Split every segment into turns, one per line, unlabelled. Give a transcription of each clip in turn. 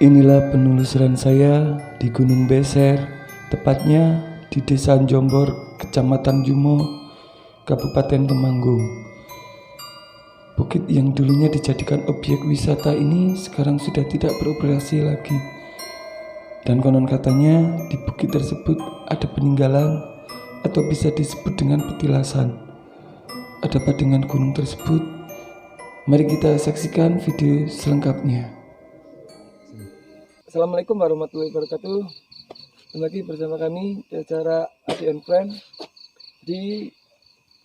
Inilah penelusuran saya di Gunung Beser, tepatnya di Desa Jombor, Kecamatan Jumo, Kabupaten Temanggung. Bukit yang dulunya dijadikan objek wisata ini sekarang sudah tidak beroperasi lagi. Dan konon katanya di bukit tersebut ada peninggalan atau bisa disebut dengan petilasan. Ada apa dengan gunung tersebut? Mari kita saksikan video selengkapnya. Assalamualaikum warahmatullahi wabarakatuh. Kembali lagi bersama kami di acara ADN Friend. Di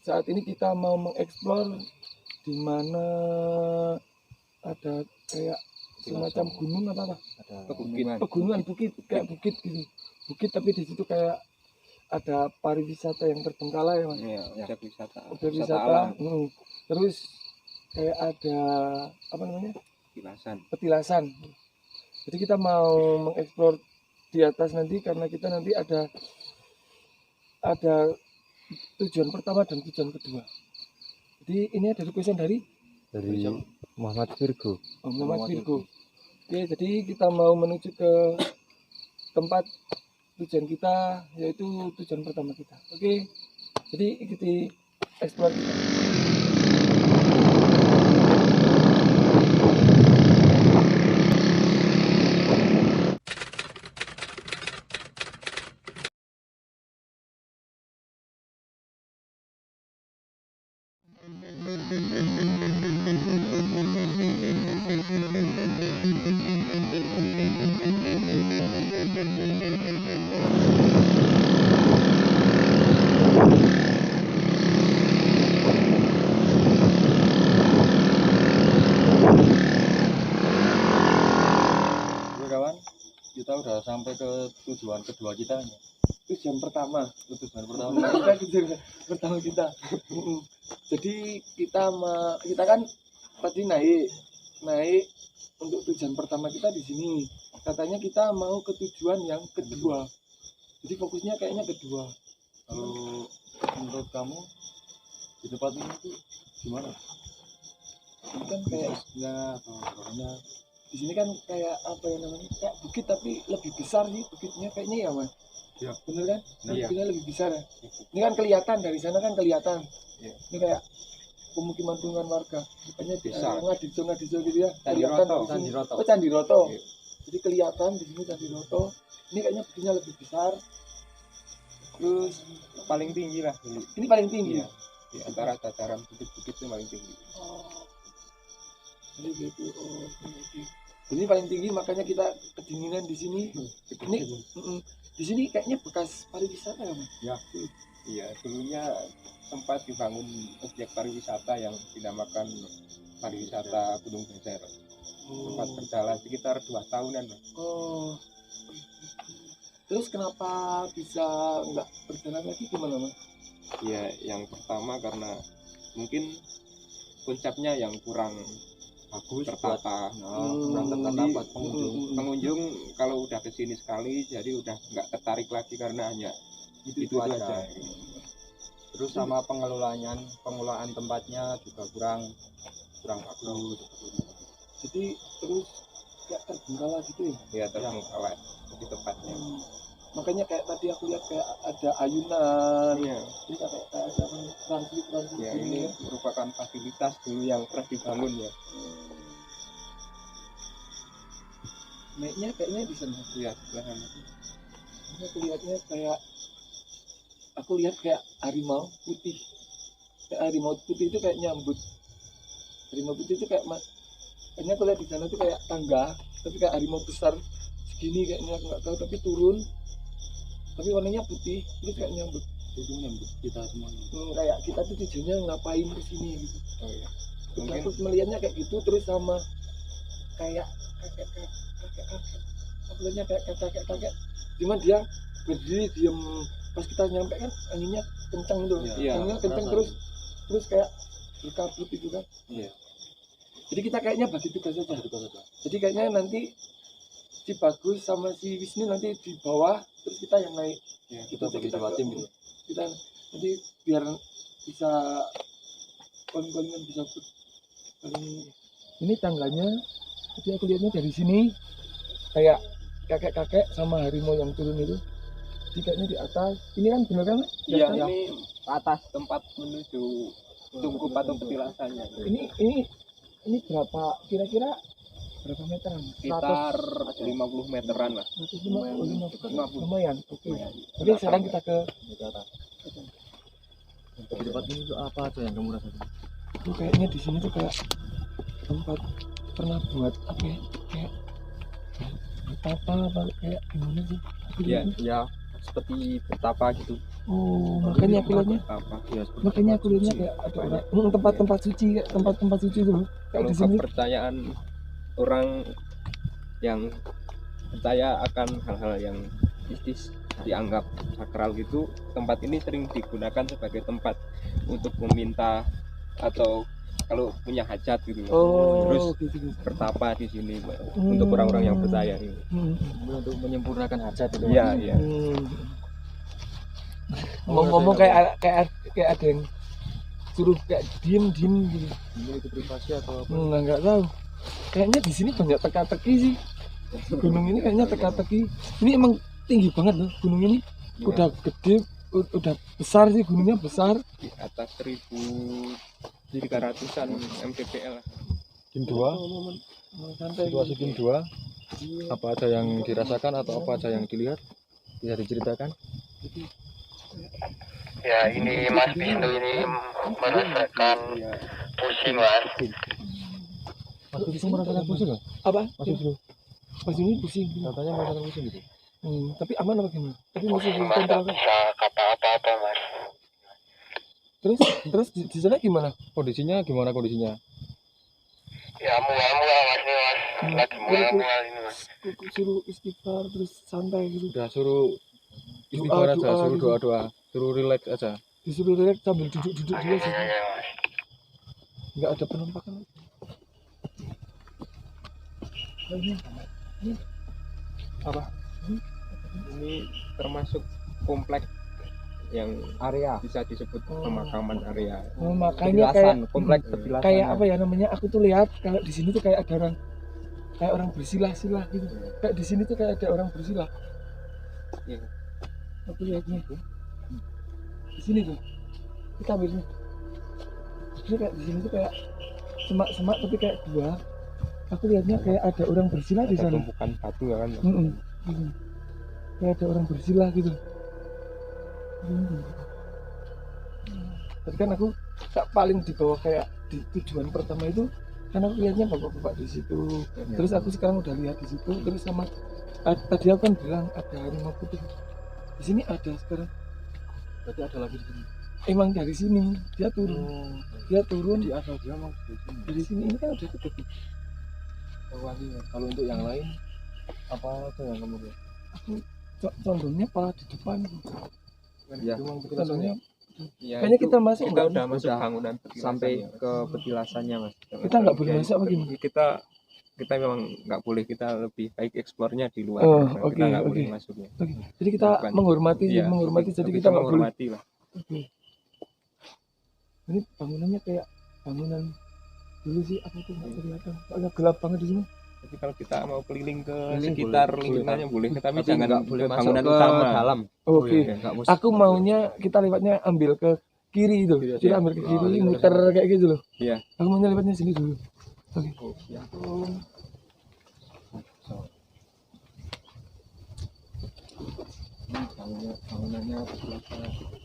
saat ini kita mau mengeksplor di mana ada kayak semacam gunung apa? Pegunungan bukit, kayak bukit gitu. Bukit tapi di situ kayak ada pariwisata yang terbengkalai ya, Mas.
Iya, objek wisata.
Objek wisata. Terus kayak ada apa namanya? Petilasan. Jadi kita mau mengeksplor di atas nanti karena kita nanti ada tujuan pertama dan tujuan kedua. Jadi ini ada requestan dari
Muhammad Virgo.
Muhammad Virgo. Oke, jadi kita mau menuju ke tempat tujuan kita, yaitu tujuan pertama kita. Oke, jadi ikuti eksplor kita.
Kita udah sampai ke tujuan kedua kita nih.
Tujuan pertama kita. Jadi kita kan tadi naik untuk tujuan pertama kita di sini. Katanya kita mau ke tujuan yang kedua. Jadi fokusnya kayaknya kedua.
Kalau menurut kamu di tempat ini tuh gimana?
Ini kan kayak
pokoknya
di sini kan kayak apa ya namanya, kayak bukit tapi lebih besar sih bukitnya kayaknya ya, Mas.
Iya.
Bener kan?
Iya.
Bukitnya lebih besar ya. Ini kan kelihatan dari sana kan kelihatan.
Iya.
Ini kayak pemukiman warga. Makanya
Desa.
Ngadiso gitu ya.
Candiroto.
Oh, Candiroto.
Iya.
Jadi kelihatan di sini Candiroto. Ini kayaknya bukitnya lebih besar. Terus
Paling tinggi lah.
ini paling tinggi.
Iya. Di antara dataran bukit-bukit itu paling tinggi.
Jadi gitu. Ini paling tinggi, makanya kita kedinginan di sini. Ini di sini kayaknya bekas pariwisata ya, Mas?
Ya. Iya, dulunya sempat dibangun objek pariwisata yang dinamakan pariwisata Gunung Beser. Sempat berjalan sekitar 2 tahunan.
Oh. Terus kenapa bisa nggak berjalan lagi, gimana, Mas?
Ya, yang pertama karena mungkin konsepnya yang kurang bagus, tertata, kurang tertata buat pengunjung. Pengunjung kalau udah kesini sekali, jadi udah nggak tertarik lagi karena hanya itu aja.
Terus sama pengelolaan tempatnya juga kurang bagus.
Jadi terus kayak terbengkalai gitu ya?
Ya terbengkalai di tempatnya.
Makanya kayak tadi aku lihat kayak ada ayunan.
Iya.
Ini kayak ada transit
Ya, ini merupakan fasilitas dulu yang pernah dibangun ya.
naiknya kayaknya di sana.
Iya, sebelah sana.
Ini aku lihatnya kayak aku lihat kayak harimau putih. Kayak harimau putih itu kayak nyambut. Harimau putih itu kayak kayaknya aku lihat di sana tuh kayak tangga, tapi kayak harimau besar segini kayaknya aku nggak tahu tapi turun. Tapi warnanya putih, terus kayak nyambut.
Itu nyambut kita semuanya.
Kayak kita tuh tujuannya ngapain ke sini gitu.
Oh iya.
Terus
Mungkin
aku melihatnya kayak gitu terus sama kayak kakek. Aku lihatnya kayak kakek. Cuman dia berdiri diem pas kita nyampe kan anginnya kencang tuh.
Iya.
Anginnya kencang terus kayak berkabut itu kan.
Iya.
Jadi kita kayaknya bagi tugas saja. Jadi kayaknya nanti si Bagus sama si Wisnu nanti di bawah terus kita yang naik.
ya,
Kita bagi dua tim gitu.
Kita nanti biar bisa calling-callingan bisa ini tangganya. Jadi aku lihatnya dari sini kayak kakek sama harimau yang turun itu. Jadi kayaknya di atas. Ini kan bener kan?
Iya,
Di atas.
ini atas tempat menuju tungkup atau petilasannya.
Ini berapa kira-kira berapa meteran?
Sekitar 50 meteran lah.
150. Lumayan. Oke. Oke, sekarang kita ke atas.
Di tempat ini tuh apa aja yang kamu rasakan?
Itu kayaknya di sini tuh kayak tempat pernah buat apa ya? Kayak apa kayak gimana sih?
Iya,
Ya seperti betapa gitu.
Oh, makanya aku lihatnya.
Apa?
Ya, seperti
Makanya
tempat
aku lihatnya
suci.
kayak ada orang tempat-tempat suci, kayak tempat-tempat suci itu. Kayak
Kalau
di sini.
kepercayaan orang yang percaya akan hal-hal yang mistis dianggap sakral gitu, tempat ini sering digunakan sebagai tempat untuk meminta atau kalau punya hajat gitu.
Oh,
Terus
gitu.
bertapa di sini untuk orang-orang yang percaya ini.
Untuk menyempurnakan hajat itu.
Iya, iya.
Ngomong kayak ada yang suruh kayak diem gitu.
Ini itu privasi atau apa?
Nggak tahu. Kayaknya di sini banyak teka-teki sih. Gunung ini kayaknya teka-teki. Ini emang tinggi banget loh gunung ini.
Iya.
Udah gede, udah besar sih gunungnya besar.
Di atas 1.300-an mdpl.
Kim 2,
Santai.
situasi Kim 2, apa aja yang dirasakan atau apa aja yang dilihat? Bisa diceritakan?
Ya ini Mas Pindu ini merasakan pusing Mas.
Mas Wisnu merasakan pusing nggak?
Apa?
Mas Wisnu
Pas ini pusing.
katanya merasakan pusing gitu.
Tapi aman apa gimana? Tapi masih
Pusing Mas,
kontrol.
nggak bisa kata apa-apa Mas.
Terus di sana gimana?
Kondisinya gimana kondisinya?
Ya mual-mual Mas ini Mas. Lagi mual-mual ini Mas.
Aku suruh istighfar terus santai gitu.
Udah suruh istighfar aja,
Doa
suruh
gitu.
doa-doa, suruh relax aja.
Disuruh relax sambil duduk dulu sih.
Iya Mas.
Nggak ada penampakan. Lagi.
Apa?
Ini termasuk komplek yang
Area.
bisa disebut pemakaman area.
Makanya kayak
komplek petilasan.
kayak apa ya namanya? Aku tuh lihat kalau di sini tuh kayak ada orang bersilah-silah gitu. Kayak di sini tuh kayak ada orang bersilah.
Iya.
Aku lihatnya. Di sini tuh. Kita ambil sini. Ini kayak di sini tuh kayak semak-semak tapi kayak dua. Aku lihatnya kayak ada orang bersilah di
Ada
sana.
tumpukan batu ya kan.
Kayak ada orang bersilah gitu. Tapi kan aku paling di bawah kayak di tujuan pertama itu kan aku lihatnya bapak-bapak di situ. Terus aku sekarang udah lihat di situ. Terus sama tadi aku kan bilang ada harimau putih. Di sini ada sekarang.
Berarti ada lagi di sini.
Emang dari sini dia turun. Dia turun
Di asal dia mau di sini.
dari sini. Ini kan udah deket.
Kalau untuk yang lain apa yang kamu lihat?
Aku condongnya malah di depan.
Ya,
Condongnya.
Ya,
Kayaknya
itu
kita masuk
kita
nggak?
udah masuk
Udah
bangunan petilasannya,
sampai
Mas.
ke petilasannya Mas.
Kita nggak boleh masuk apa gimana?
Kita memang nggak boleh, kita lebih baik eksplornya di luar.
Oh,
Kita
oke,
nggak boleh
oke.
masuknya.
Oke. Jadi kita
Bukan.
menghormati,
Iya,
jadi
tapi
kita nggak boleh.
menghormati lah.
Oke. Ini bangunannya kayak bangunan dulu sih apa tuh nggak kelihatan. Agak gelap banget di sini.
Tapi kalau kita mau keliling ke
Keliling
sekitar
boleh,
lingkungannya boleh, tapi
Tapi
jangan
nggak boleh
ke
masuk
bangunan
ke
utama.
dalam.
Oke.
Ya, nggak
Aku maunya kita lewatnya ambil ke kiri itu.
Kiri aja.
Kita ambil ke kiri,
Oh, iya.
muter kayak gitu loh.
Iya.
Aku maunya lewatnya sini dulu. Oke.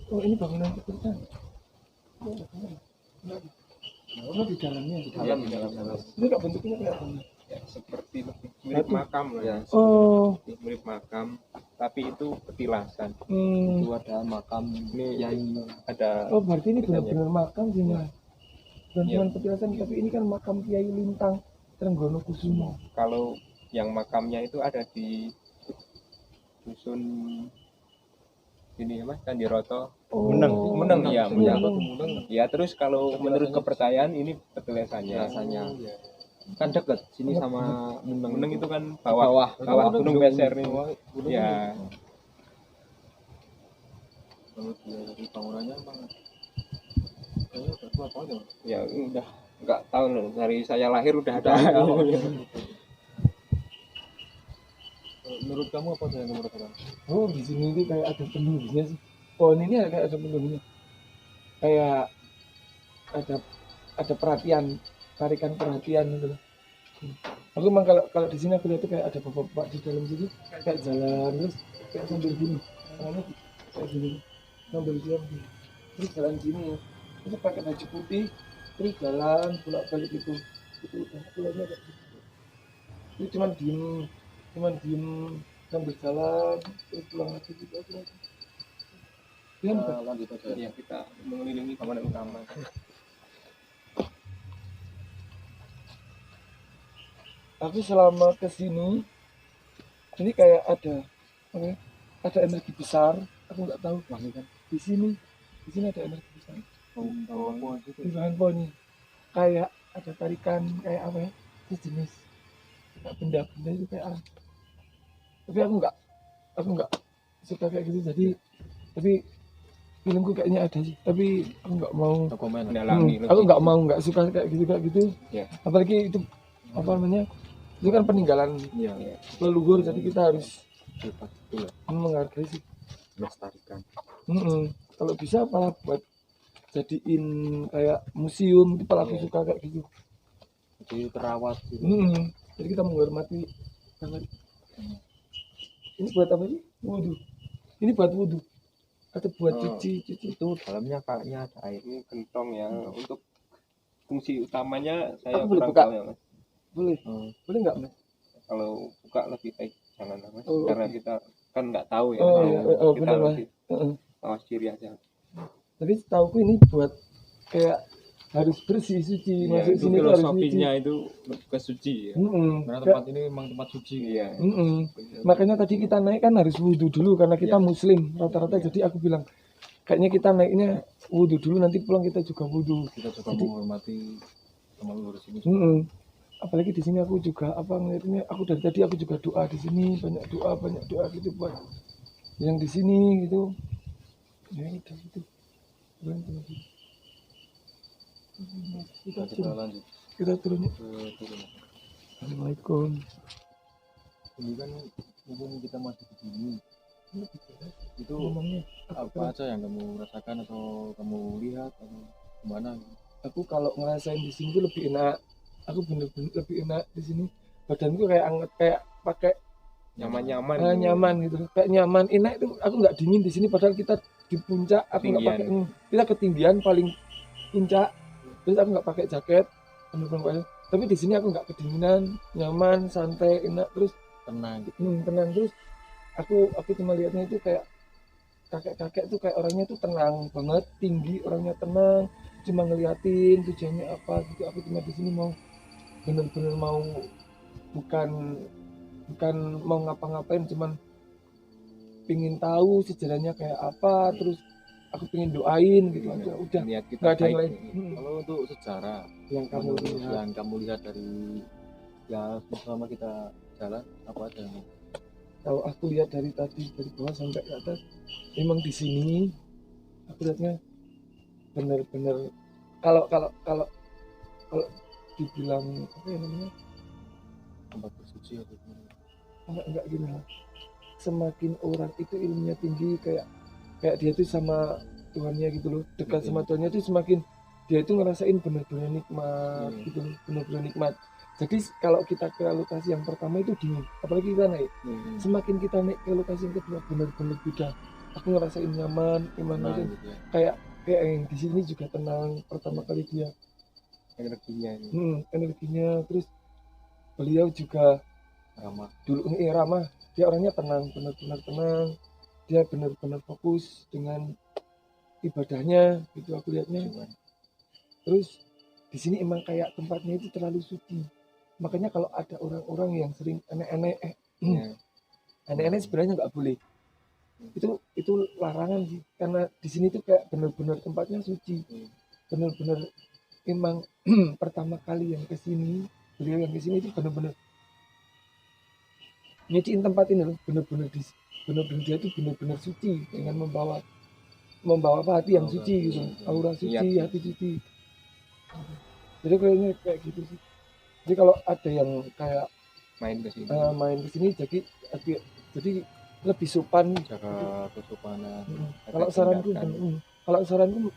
Oh ini bangunan kebun. Oh di dalamnya.
Di dalam.
Ini kok bentuknya kayak apa?
Ya, seperti mirip makam lah ya.
Oh.
Mirip makam, tapi itu petilasan.
Itu ada makam
Ini
yang
ada.
Oh berarti ini benar-benar makam sih ya. Dan
Iya.
bukan petilasan, tapi ini kan makam Kiai Lintang Trenggono Kusumo.
Kalau yang makamnya itu ada di dusun ini apa Candiroto.
Oh.
Meneng ya,
Meneng.
Ya terus kalau menurut kepercayaan ini petilasannya.
rasanya kan dekat sini sama
Meneng itu kan bawah Gunung Beser nih. Ya.
Kalau dari bangunannya emang kayaknya udah tua banget
Ya udah nggak tahu loh, dari saya lahir udah ada.
menurut kamu apa yang kamu rasakan?
Oh di sini itu kayak ada penunggunya sih. Pohon ini kayak ada penunggunya. Kayak ada perhatian, tarikan perhatian gitu. Aku emang kalau di sini aku lihat tuh kayak ada bapak-bapak di dalam situ kayak jalan terus kayak sambil gini, tangannya kayak gini sambil diam gini. Terus jalan gini ya, terus pakai baju putih, terus jalan bolak-balik itu udah pulangnya kayak gitu. Itu cuman diem sambil jalan terus pulang lagi gitu aja. Dia
Lanjut aja
Ya kita mengelilingi bangunan utama.
tapi selama kesini ini kayak ada apa ya, ada energi besar, aku nggak tahu kan di sini ada energi besar di bahan pohonnya kayak ada tarikan kayak apa ya sejenis kayak benda-benda itu kayak apa. Tapi aku nggak suka kayak gitu, jadi tapi filmku kayaknya ada sih, tapi aku nggak mau
dokumen
aku nggak suka kayak gitu
Ya.
apalagi itu apa namanya itu kan peninggalan
ya
leluhur, jadi kita harus
betul
menghargai sih.
melestarikan
Kalau bisa malah buat jadiin kayak museum itu malah aku suka kayak gitu.
jadi terawat gitu.
Jadi kita menghormati banget. Ini buat apa sih? Wudhu. Ini buat wudhu atau buat cuci
itu dalamnya kayaknya ada air.
Ini gentong ya, untuk fungsi utamanya saya
Aku boleh
kurang
buka?
tahu ya Mas.
boleh nggak Mas?
Kalau buka lebih baik jangan Mas,
Oh,
karena kita kan nggak tahu ya. Kita
benar Mas.
lebih awas diri aja.
Tapi setahuku ini buat kayak harus bersih suci,
Ya,
masuk
itu
sini tuh harus suci.
filosofinya itu kesuci ya.
Karena tempat ini memang tempat suci.
Iya.
Makanya tadi kita naik kan harus wudhu dulu karena kita muslim rata-rata. Jadi aku bilang kayaknya kita naiknya wudhu dulu, nanti pulang kita juga wudhu.
Kita juga menghormati teman luhur sini.
Apalagi di sini aku juga apa ngeliatnya, aku dari tadi aku juga doa di sini, banyak doa gitu buat yang di sini gitu. Ya udah gitu.
Kita lanjut
Kita turun.
ke turun.
Assalamualaikum.
Ini kan mumpung kita masih di sini, itu
Ngomongnya
apa aja yang kamu rasakan atau kamu lihat atau gimana?
aku kalau ngerasain di sini tuh lebih enak. Aku bener-bener lebih enak di sini. Badanku kayak anget, kayak pakai
Nyaman-nyaman.
nyaman gitu, kayak nyaman, enak itu. Aku nggak dingin di sini, padahal kita di puncak. Aku nggak pakai, kita ketinggian paling puncak. Terus aku nggak pakai jaket, bener-bener. Tapi di sini aku nggak kedinginan, nyaman, santai, enak, terus
Tenang.
tenang. Terus aku cuma lihatnya itu kayak kakek-kakek tuh kayak orangnya tuh tenang banget, tinggi, orangnya tenang, cuma ngeliatin tujuannya apa gitu. Aku cuma di sini mau bener-bener mau bukan mau ngapa-ngapain, cuman pingin tahu sejarahnya kayak apa, terus aku pengen doain gitu aja, udah
Niat kita
nggak ada yang
baik.
lain.
Kalau untuk sejarah
Yang kamu lihat,
yang kamu lihat dari ya selama kita jalan apa aja yang
kalau aku lihat dari tadi dari bawah sampai ke atas, memang di sini aku lihatnya bener-bener kalau dibilang apa ya namanya,
tempat bersuci atau gimana?
enggak gini lah. Semakin orang itu ilmunya tinggi, kayak dia tuh sama Tuhannya gitu loh, dekat sama Tuhannya tuh semakin dia itu ngerasain benar-benar nikmat gitu loh, benar-benar nikmat. Jadi kalau kita ke lokasi yang pertama itu dingin, apalagi kita naik. Semakin kita naik ke lokasi yang kedua benar-benar beda. aku ngerasain nyaman gimana
Gitu ya.
kayak yang di sini juga tenang pertama kali dia
Energinya ini
energinya. Terus beliau juga
ramah.
dulu ramah, dia orangnya tenang, benar-benar tenang, dia benar-benar fokus dengan ibadahnya gitu aku lihatnya. Terus di sini emang kayak tempatnya itu terlalu suci, makanya kalau ada orang-orang yang sering aneh-aneh aneh-aneh sebenarnya nggak boleh, itu larangan sih, karena di sini tuh kayak benar-benar tempatnya suci, benar-benar emang pertama kali yang kesini, beliau yang kesini itu benar-benar nyuciin tempat ini loh, benar-benar dia itu benar-benar suci dengan membawa hati yang suci gitu, aura suci, hati suci. Jadi kayaknya kayak gitu sih. Jadi kalau ada yang kayak main ke sini jadi lebih sopan,
jaga kesopanan.
Kalau saranku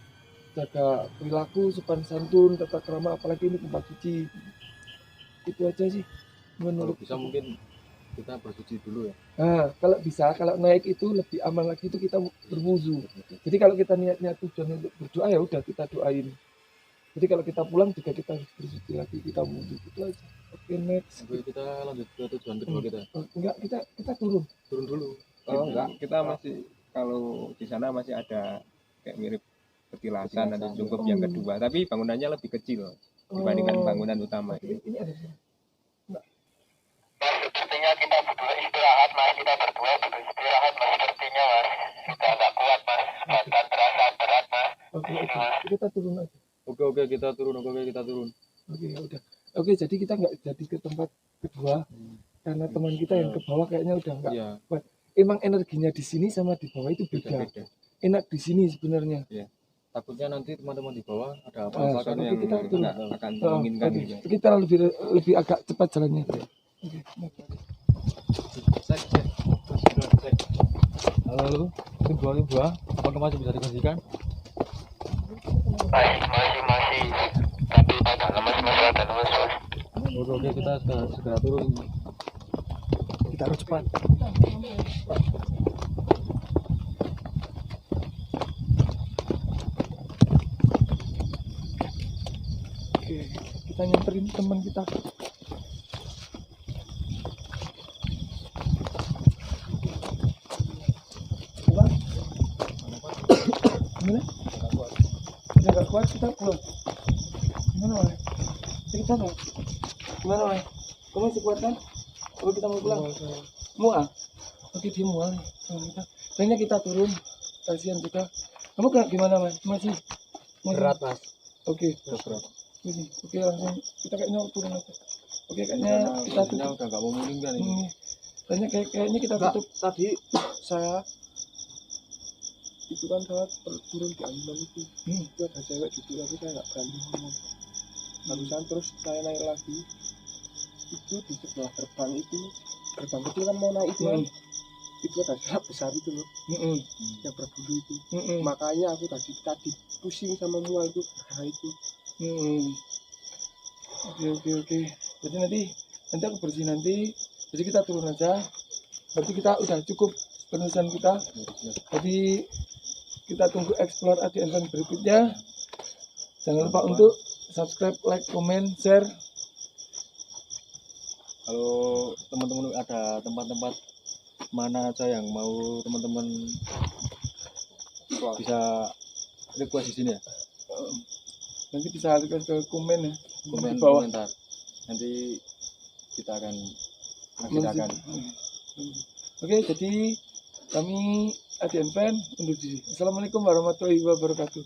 jaga perilaku, sopan santun, tata krama, apalagi ini tempat suci. Itu aja sih menurut.
Kalau bisa mungkin kita bersuci dulu ya.
Nah, kalau bisa, kalau naik itu lebih aman lagi itu kita berwudu. Jadi kalau kita niatnya tujuan untuk berdoa ya udah kita doain. Jadi kalau kita pulang juga kita harus bersuci lagi, kita wudhu, itu aja. Oke, next.
Oke, kita lanjut ke tujuan kedua kita.
Enggak, kita turun
dulu.
Oh enggak, kita masih, kalau di sana masih ada kayak mirip petilasan nanti cukup yang kedua, tapi bangunannya lebih kecil dibandingkan bangunan utama.
Ini ada sih.
Sepertinya kita butuh istirahat mas, kita berdua butuh istirahat mas, sepertinya mas sudah nggak kuat mas, badan terasa berat mas.
Oke, kita turun aja.
Oke, kita turun.
Oke, ya udah. Oke, jadi kita nggak jadi ke tempat kedua karena teman kita yang ke bawah kayaknya udah nggak kuat. Emang energinya di sini sama di bawah itu beda. Enak di sini sebenarnya.
Iya. Takutnya nanti teman-teman di bawah ada apa-apa kan yang
kita
akan menginginkan gitu.
Kita lebih agak cepat jalannya. Oke.
Cek. Halo, tim buah. Apakah masih bisa dikondisikan?
Masih, tapi agak lemas mas, rada lemas mas.
Oke, kita segera turun.
Kita harus cepat. Oke, kita nyamperin teman kita. Gimana? Udah gak kuat kita pulang. Gimana Wai? Cerita dong. Gimana Wai? Kamu masih kuat kan? Oke, kita mau pulang. Mual? Oke, dia mual nih. Kayaknya kita turun. Kasihan kita. Kamu gimana Wai? Masih berat mas. Oke.
Berat.
Oke, langsung kita kayaknya turun aja. Oke, kayaknya kita tutup.
Udah gak mau meninggal ini.
Kayaknya kita tutup.
Tadi saya itu kan saya turun di ambulan itu ada cewek duduk, tapi saya nggak berani ngomong. Barusan terus saya naik lagi, itu di sebelah gerbang kecil kan mau naik itu kan, itu ada serap besar itu loh, yang berbulu itu. Makanya aku tadi pusing sama mual itu karena itu. Oke. Jadi nanti aku bersih nanti. Jadi kita turun aja. Berarti kita udah cukup penulisan kita. Jadi kita tunggu explore ADN berikutnya. Jangan lupa untuk subscribe, like, comment, share.
Kalau teman-teman ada tempat-tempat mana aja yang mau teman-teman bisa request di sini ya.
Nanti bisa request ke komen ya.
Komen
di bawah.
komentar. Nanti kita akan
Oke, jadi kami ADN Fan undur diri. Assalamualaikum warahmatullahi wabarakatuh.